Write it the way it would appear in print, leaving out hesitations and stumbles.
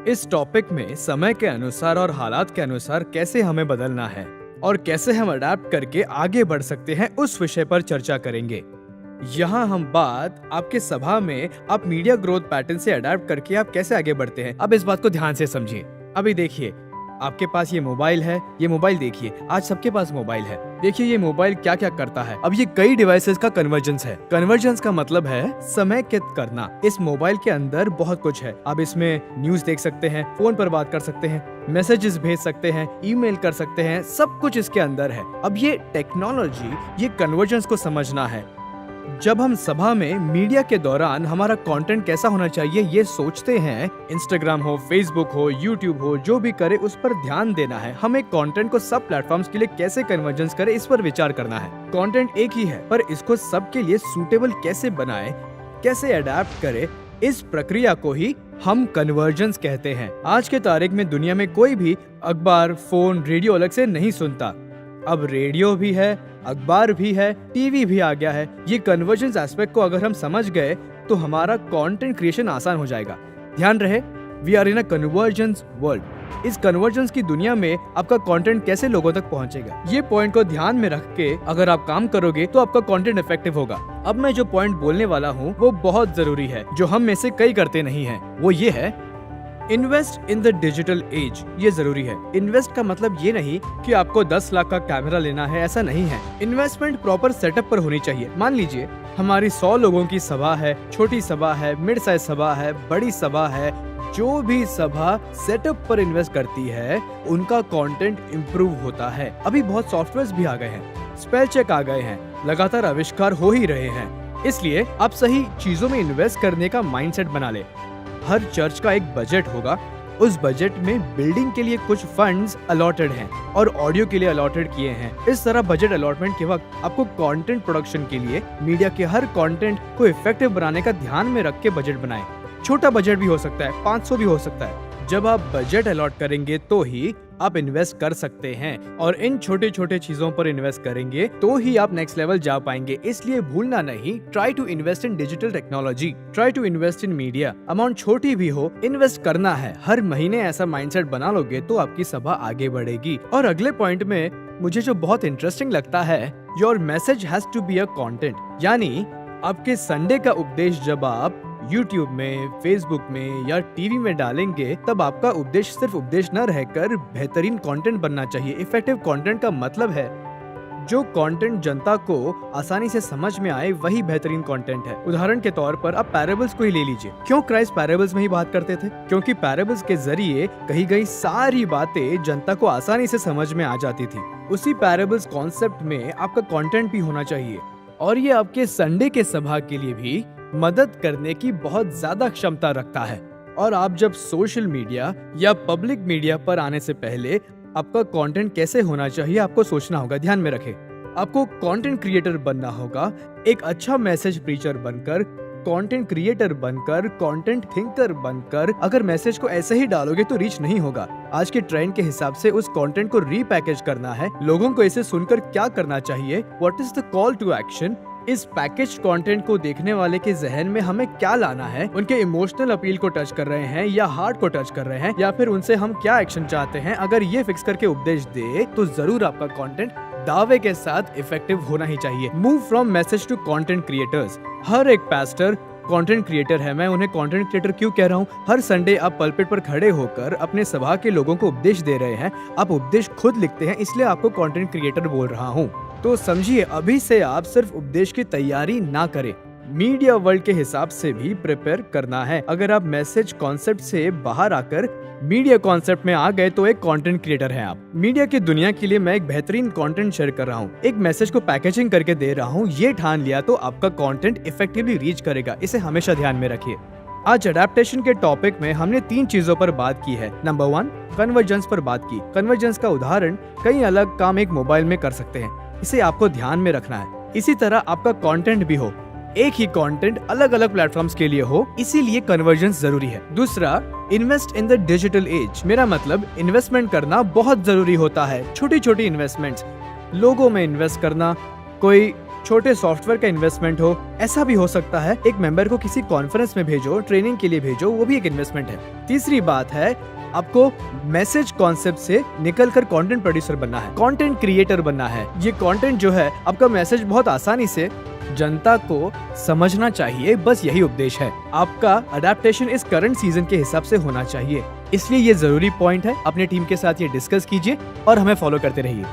इस टॉपिक में समय के अनुसार और हालात के अनुसार कैसे हमें बदलना है और कैसे हम अडेप्ट करके आगे बढ़ सकते हैं, उस विषय पर चर्चा करेंगे। यहाँ हम बात आपके सभा में आप मीडिया ग्रोथ पैटर्न से अडेप्ट करके आप कैसे आगे बढ़ते हैं। अब इस बात को ध्यान से समझिए। अभी देखिए, आपके पास ये मोबाइल है, ये मोबाइल देखिए, आज सबके पास मोबाइल है। देखिए ये मोबाइल क्या क्या करता है। अब ये कई डिवाइसेस का कन्वर्जेंस है। कन्वर्जेंस का मतलब है समेकित करना। इस मोबाइल के अंदर बहुत कुछ है। आप इसमें न्यूज देख सकते हैं, फोन पर बात कर सकते हैं, मैसेजेस भेज सकते हैं, ईमेल कर सकते हैं, सब कुछ इसके अंदर है। अब ये टेक्नोलॉजी, ये कन्वर्जेंस को समझना है। जब हम सभा में मीडिया के दौरान हमारा कंटेंट कैसा होना चाहिए ये सोचते हैं, इंस्टाग्राम हो, फेसबुक हो, यूट्यूब हो, जो भी करे उस पर ध्यान देना है। हमें कंटेंट को सब प्लेटफॉर्म्स के लिए कैसे कन्वर्जेंस करे, इस पर विचार करना है। कंटेंट एक ही है, पर इसको सबके लिए सूटेबल कैसे बनाए, कैसे अडेप्ट करे, इस प्रक्रिया को ही हम कन्वर्जेंस कहते हैं। आज के तारीख में दुनिया में कोई भी अखबार, फोन, रेडियो अलग से नहीं सुनता। अब रेडियो भी है, अखबार भी है, टीवी भी आ गया है। ये कन्वर्जेंस एस्पेक्ट को अगर हम समझ गए तो हमारा कंटेंट क्रिएशन आसान हो जाएगा। ध्यान रहे, we are in a convergence world. इस कन्वर्जेंस की दुनिया में आपका कंटेंट कैसे लोगों तक पहुंचेगा, ये पॉइंट को ध्यान में रख के अगर आप काम करोगे तो आपका कंटेंट इफेक्टिव होगा। अब मैं जो पॉइंट बोलने वाला हूँ वो बहुत जरूरी है, जो हम में से कई करते नहीं है। वो ये है, invest in the digital age. ये जरूरी है। इन्वेस्ट का मतलब ये नहीं कि आपको 10 लाख का कैमरा लेना है, ऐसा नहीं है। इन्वेस्टमेंट प्रॉपर सेटअप पर होनी चाहिए। मान लीजिए हमारी 100 लोगों की सभा है, छोटी सभा है, मिड साइज सभा है, बड़ी सभा है। जो भी सभा सेटअप पर इन्वेस्ट करती है उनका कंटेंट इंप्रूव होता है। अभी बहुत सॉफ्टवेयर्स भी आ गए हैं, स्पेल चेक आ गए हैं, लगातार आविष्कार हो ही रहे हैं। इसलिए आप सही चीजों में इन्वेस्ट करने का माइंडसेट बना ले। हर चर्च का एक बजट होगा, उस बजट में बिल्डिंग के लिए कुछ फंड्स अलॉटेड हैं और ऑडियो के लिए अलॉटेड किए हैं। इस तरह बजट अलॉटमेंट के वक्त आपको कंटेंट प्रोडक्शन के लिए मीडिया के हर कंटेंट को इफेक्टिव बनाने का ध्यान में रख के बजट बनाएं। छोटा बजट भी हो सकता है, 500 भी हो सकता है। जब आप बजट अलॉट करेंगे तो ही आप इन्वेस्ट कर सकते हैं, और इन छोटे छोटे चीजों पर इन्वेस्ट करेंगे तो ही आप नेक्स्ट लेवल जा पाएंगे। इसलिए भूलना नहीं, try to invest in digital technology, try to invest in media. Amount छोटी भी हो, इन्वेस्ट करना है। हर महीने ऐसा माइंडसेट बना लोगे तो आपकी सभा आगे बढ़ेगी। और अगले पॉइंट में मुझे जो बहुत इंटरेस्टिंग लगता है, your message has to be a content. यानी आपके संडे का उपदेश जब आप YouTube में, Facebook में या टीवी में डालेंगे, तब आपका उपदेश सिर्फ उपदेश न रहकर बेहतरीन कंटेंट बनना चाहिए। इफेक्टिव कंटेंट का मतलब है जो कंटेंट जनता को आसानी से समझ में आए, वही बेहतरीन कंटेंट है। उदाहरण के तौर पर आप पैराबल्स को ही ले लीजिए। क्यों क्राइस्ट पैराबल्स में ही बात करते थे? क्योंकि पैराबल्स के जरिए कही गई सारी बातें जनता को आसानी से समझ में आ जाती थी। उसी पैराबल्स कॉन्सेप्ट में आपका कंटेंट भी होना चाहिए, और ये आपके संडे के सभा के लिए भी मदद करने की बहुत ज्यादा क्षमता रखता है। और आप जब सोशल मीडिया या पब्लिक मीडिया पर आने से पहले आपका कंटेंट कैसे होना चाहिए आपको सोचना होगा। ध्यान में रखें, आपको कंटेंट क्रिएटर बनना होगा। एक अच्छा मैसेज प्रीचर बनकर, कंटेंट क्रिएटर बनकर, कंटेंट थिंकर बनकर अगर मैसेज को ऐसे ही डालोगे तो रीच नहीं होगा। आज के ट्रेंड के हिसाब से उस कंटेंट को रीपैकेज करना है। लोगों को इसे सुनकर क्या करना चाहिए, what is the call to action, इस पैकेज कंटेंट को देखने वाले के जहन में हमें क्या लाना है, उनके इमोशनल अपील को टच कर रहे हैं या हार्ट को टच कर रहे हैं, या फिर उनसे हम क्या एक्शन चाहते हैं। अगर ये फिक्स करके उपदेश दे तो जरूर आपका कंटेंट दावे के साथ इफेक्टिव होना ही चाहिए। Move from message to content creators. हर एक पास्टर कंटेंट क्रिएटर है। मैं उन्हें कंटेंट क्रिएटर क्यों कह रहा हूँ? हर संडे आप पलपिट पर खड़े होकर अपने सभा के लोगों को उपदेश दे रहे हैं। आप उपदेश खुद लिखते हैं, इसलिए आपको कंटेंट क्रिएटर बोल रहा हूँ। तो समझिए, अभी से आप सिर्फ उपदेश की तैयारी ना करें, मीडिया वर्ल्ड के हिसाब से भी प्रिपेयर करना है। अगर आप मैसेज कॉन्सेप्ट से बाहर आकर मीडिया कॉन्सेप्ट में आ गए तो एक कंटेंट क्रिएटर हैं आप। मीडिया की दुनिया के लिए मैं एक बेहतरीन कंटेंट शेयर कर रहा हूँ, एक मैसेज को पैकेजिंग करके दे रहा हूँ। ये ठान लिया तो आपका कंटेंट इफेक्टिवली रीच करेगा। इसे हमेशा ध्यान में रखिए। आज अडेप्टेशन के टॉपिक में हमने 3 चीजों पर बात की है। नंबर 1, कन्वर्जेंस पर बात की। कन्वर्जेंस का उदाहरण, कई अलग काम एक मोबाइल में कर सकते हैं, इसे आपको ध्यान में रखना है। इसी तरह आपका कंटेंट भी हो, एक ही कंटेंट अलग अलग प्लेटफॉर्म्स के लिए हो, इसीलिए कन्वर्जेंस जरूरी है। दूसरा, invest in the digital age. मेरा मतलब इन्वेस्टमेंट करना बहुत जरूरी होता है। छोटी छोटी इन्वेस्टमेंट्स, लोगों में इन्वेस्ट करना, कोई छोटे सॉफ्टवेयर का इन्वेस्टमेंट हो, ऐसा भी हो सकता है। एक मेंबर को किसी कॉन्फ्रेंस में भेजो, ट्रेनिंग के लिए भेजो, वो भी एक इन्वेस्टमेंट है। तीसरी बात है, आपको मैसेज कॉन्सेप्ट से निकलकर कंटेंट प्रोड्यूसर बनना है, कंटेंट क्रिएटर बनना है। ये कंटेंट जो है, आपका मैसेज बहुत आसानी से जनता को समझना चाहिए, बस यही उपदेश है। आपका अडेप्टेशन इस करंट सीजन के हिसाब से होना चाहिए, इसलिए ये जरूरी पॉइंट है। अपने टीम के साथ ये डिस्कस कीजिए और हमें फॉलो करते रहिए।